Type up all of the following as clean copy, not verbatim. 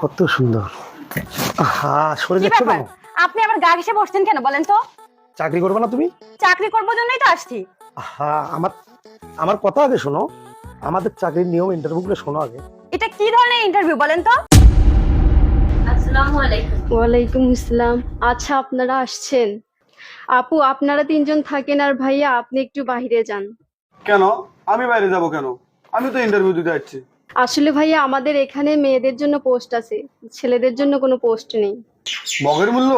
কত সুন্দর। আহা, সরে কি যাচ্ছ ব্যাপার? কেন? আপনি আমার গা ঘেঁষে বসছেন কেন বলেন তো? চাকরি করবে না তুমি? চাকরি করবো জন্যই তো আসছি। আহা, আমার আমার কথা আগে শোনো। আমাদের চাকরির নিয়ম, ইন্টারভিউ গুলো শোনো আগে। এটা কি ধরনের ইন্টারভিউ বলেন তো? আসসালামু আলাইকুম। ওয়ালাইকুম আসসালাম। আচ্ছা, আপনারা আসছেন। আপু, আপনারা তিনজন থাকেন আর ভাইয়া আপনি একটু বাইরে যান। কেন? আমি বাইরে যাব কেন? আমি তো ইন্টারভিউ দিতে যাচ্ছি। আসলে ভাইয়া আমাদের এখানে মেয়েদের জন্য পোস্ট আছে, ছেলেদের জন্য কোনো পোস্ট নেই। মগের মূল্য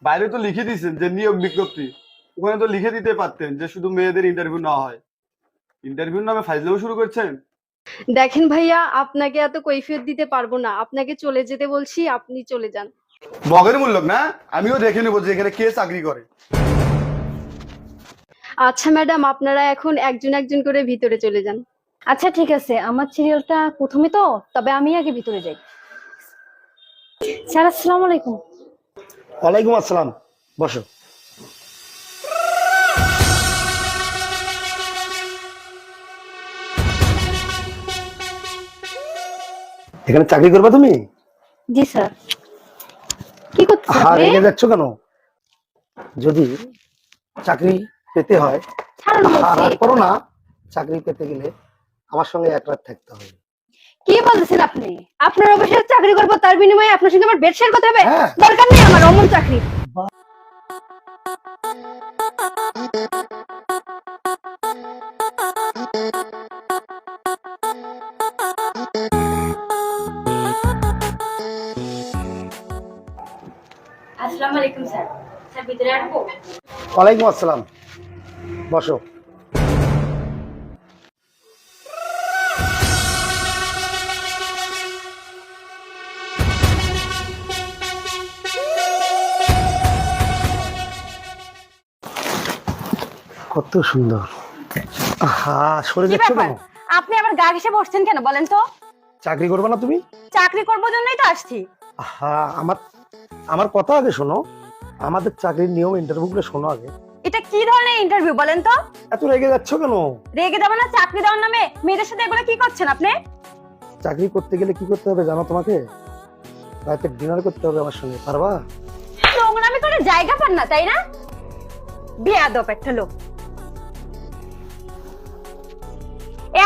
বাইরে তো লিখে দিয়েছেন যে নিয়োগ বিজ্ঞপ্তি, ওখানে তো লিখে দিতে পারতেন যে শুধু মেয়েদের ইন্টারভিউ না হয়। ইন্টারভিউর নামে ফাইজলামো শুরু করছেন। দেখেন ভাইয়া, আপনাকে এত কৈফিয়ত দিতে পারবো না, আপনাকে চলে যেতে বলছি, আপনি চলে যান। মগের মূল্য না, আমিও দেখে নেবো যে এখানে কে চাকরি করে। আচ্ছা ম্যাডাম, আপনারা এখন একজন একজন করে ভিতরে চলে যান। আচ্ছা ঠিক আছে, আমার সিরিয়ালটা প্রথমে তো, তবে আমি আগে ভিতরে যাই। স্যার আসসালামু আলাইকুম। ওয়ালাইকুম আসসালাম, বসো। এখানে চাকরি করবে তুমি? জি স্যার। কি করতেছেন আহা, আপনি? রেগে যাচ্ছ কেন? যদি চাকরি পেতে হয়, ছাড়ুন আহা, বলছি। রাগ করো না। চাকরি পেতে গেলে আমার সঙ্গে এক রাত থাকতে হবে। কি বলতেছেন আপনি? আপনার অফিসে চাকরি করবো, তার বিনিময়ে আপনার সঙ্গে আমার বেড শেয়ার করতে হবে? হ্যাঁ। দরকার নেই আমার অমন চাকরি। আসসালামু আলাইকুম স্যার। স্যার ভিতরে আসবো? ওয়ালাইকুম আসসালাম, বসো। কত সুন্দর। আহা, সরে কি যাচ্ছ ব্যাপার? কেন? আপনি আমার গা ঘেঁষে বসছেন কেন বলেন তো? চাকরি করবে না তুমি? চাকরি করবো জন্যই তো আসছি। আহা, আমার কথা আগে শোনো। আমাদের চাকরির নিয়ম, ইন্টারভিউ গুলো শোনো আগে। এটা কি ধরনের ইন্টারভিউ বলেন তো? এত রেগে যাচ্ছ কেন? রেগে যাবো না, চাকরি দেওয়ার নামে মেয়েদের সাথে এগুলো কি করছেন আপনি? চাকরি করতে গেলে কি করতে হবে জানো তোমাকে? রাতে ডিনার করতে হবে আমার সঙ্গে, পারবা? নোংরামি করে জায়গা পান না তাই না? বেয়াদব একটা লোক।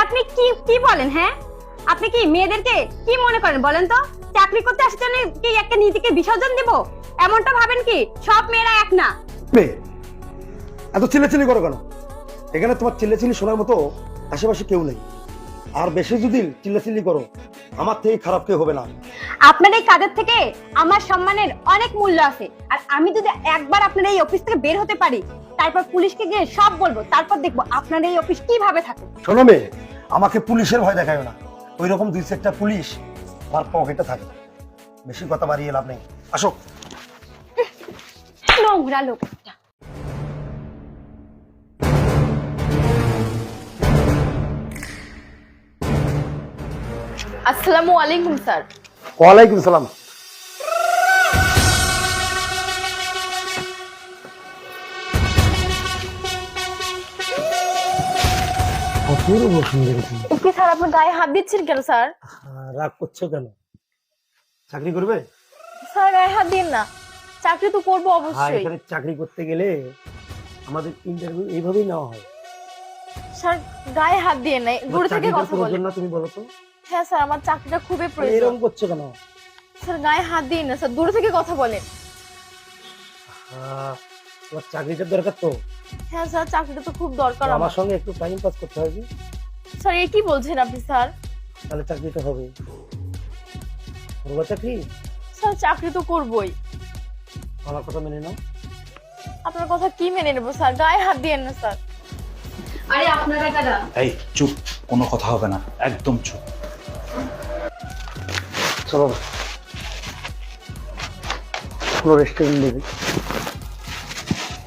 আপনি কি কি বলেন? হ্যাঁ, আপনি কি মেয়েদেরকে কি মনে করেন বলেন তো? চাকরি করতে আসার জন্য কি একটা নীতিকে বিসর্জন দিব? এমনটা ভাবেন কি সব মেয়েরা এক না? মেয়ে, এত চিল্লাচিল্লি করো কেন? এখানে তোমার চিল্লাচিল্লি শোনার মতো আশেপাশে কেউ নেই। আর বেশি যদি চিল্লাচিল্লি করো, আমার থেকে খারাপ কেউ হবে না। আপনার এই কাজের থেকে আমার সম্মানের অনেক মূল্য আছে। আর আমি যদি একবার আপনার এই অফিস থেকে বের হতে পারি, তারপর পুলিশকে গিয়ে সব বলবো, তারপর দেখবো আপনার এই অফিস কিভাবে থাকে। শোনো মেয়ে, আমাকে পুলিশের ভয় দেখায় না। ওই রকম দুই চারটা পুলিশ আমার পকেটে থাকে। বেশি কথা বাড়িয়ে লাভ নেই, আসো। নোংরা লোক একটা। আসসালামু আলাইকুম স্যার। ওয়ালাইকুম সালাম। অপূর্ব সুন্দর তুমি। ওকে স্যার, আপনি গায়ে হাত দিচ্ছেন কেন স্যার? রাগ করছো কেন? চাকরি করবে? স্যার গায়ে হাত দিন না, চাকরি তো করবো হ্যাঁ, অবশ্যই। এখানে চাকরি করতে গেলে আমাদের ইন্টারভিউ এইভাবেই নেওয়া হয়। স্যার গায়ে হাত দিয়ে নাই, দূরে থেকে চাকরিটার কথা বলেন। প্রয়োজন না, তুমি বলো তো? হ্যাঁ স্যার, আমার চাকরিটা খুবই প্রয়োজন। এরকম করছো কেন? স্যার গায়ে হাত দিন না স্যার, দূরে থেকে কথা বলেন। তোমার চাকরিটার দরকার তো। হ্যাঁ স্যার, চাকরিটা তো খুব দরকার আমার আমার। সঙ্গে একটু টাইম পাস করতে হবে। স্যার এ কি বলছেন আপনি স্যার? তাহলে চাকরিটা হবে। করবা চাকরি? স্যার চাকরি তো করবোই। আমার কথা মেনে নাও। আপনার কথা কি মেনে নেবো স্যার? গায়ে হাত দিয়েন না স্যার। আরে আপনারা কারা? এই চুপ, কোনো কথা হবে না, একদম চুপ। চলো, কোনো রেস্টুরেন্ট নেবে?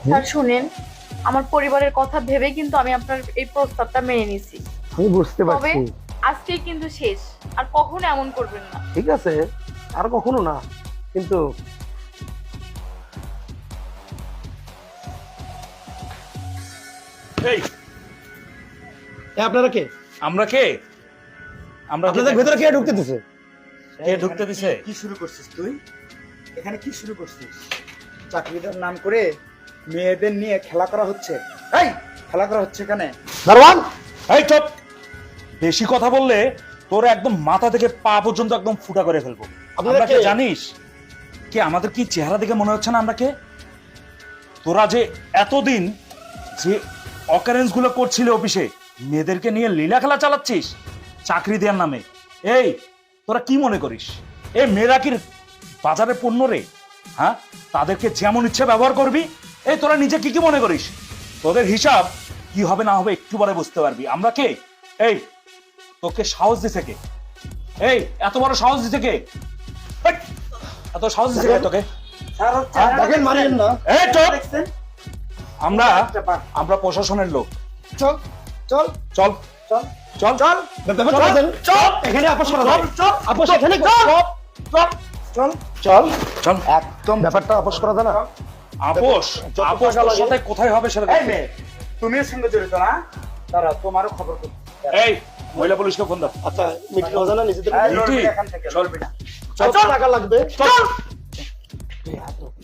স্যার শুনেন, আমার পরিবারের কথা ভেবে কিন্তু আমি আপনার এই প্রস্তাবটা মেনে নিছি। আমি বুঝতে তবে পারছি। আজকেই কিন্তু শেষ, আর কখনো এমন করবেন না। ঠিক আছে, আর কখনো না। কিন্তু এই আপনারা কে? আমরা কে? আমরা আপনাদের ভেতরে কে ঢুকতে দিছে? কে ঢুকতে দিছে? কি শুরু করছিস তুই? এখানে কি শুরু করছিস? চাকরিটার নাম করে মেয়েদের নিয়ে খেলা করা হচ্ছে। এই খেলা করা হচ্ছে এখানে। দারোয়ান, এই চুপ! বেশি কথা বললে তোর একদম মাথা থেকে পা পর্যন্ত একদম ফুটা করে ফেলবো। আপনারা আমরা কে কে? জানিস? কি আমাদের কি চেহারা দেখে মনে হচ্ছে না আমরা কে? তোরা যে এতদিন যে অকারেন্স গুলো করছিল অফিসে, মেয়েদেরকে নিয়ে লীলা খেলা চালাচ্ছিস চাকরি দেওয়ার নামে। এই তোরা কি মনে করিস এই মেয়েরা কি বাজারে পণ্য রে? হ্যাঁ, তাদেরকে যেমন ইচ্ছে ব্যবহার করবি। এই তোরা নিজে কি কি মনে করিস? তোদের হিসাব কি হবে না হবে একটু পরে বুঝতে পারবি। আমরা কে? এই তোকে সাহস দিছে কে? এই এত বড় সাহস দিছে কে? এই, এত সাহস দিছে কে তোকে? স্যার দেখেন মারিয়েন না। এই চল, দেখছেন? আমরা আমরা প্রশাসনের লোক। চল চল চল চল চল চল ব্যাপারটা বুঝেন? এখানে আপোষ করা যায়। আপোষ এখানে চল চল চল। একদম ব্যাপারটা আপোষ করা যায় না। আপোষ যত আপোষ টাকা তোর লাগে। সাথে কোথায় হবে সেটা এই দেখ। মেয়ে তুমিও সঙ্গে জড়িত না? তারা তোমারও খবর করতে। এই মহিলা পুলিশকে ফোন দাও। আচ্ছা, মিটিং হবে না নিজেদের এই, মধ্যে? লড়বি মিটি, এখান থেকে, চল। লড়বি না। যত টাকা লাগবে চল। এই হাত রাখো।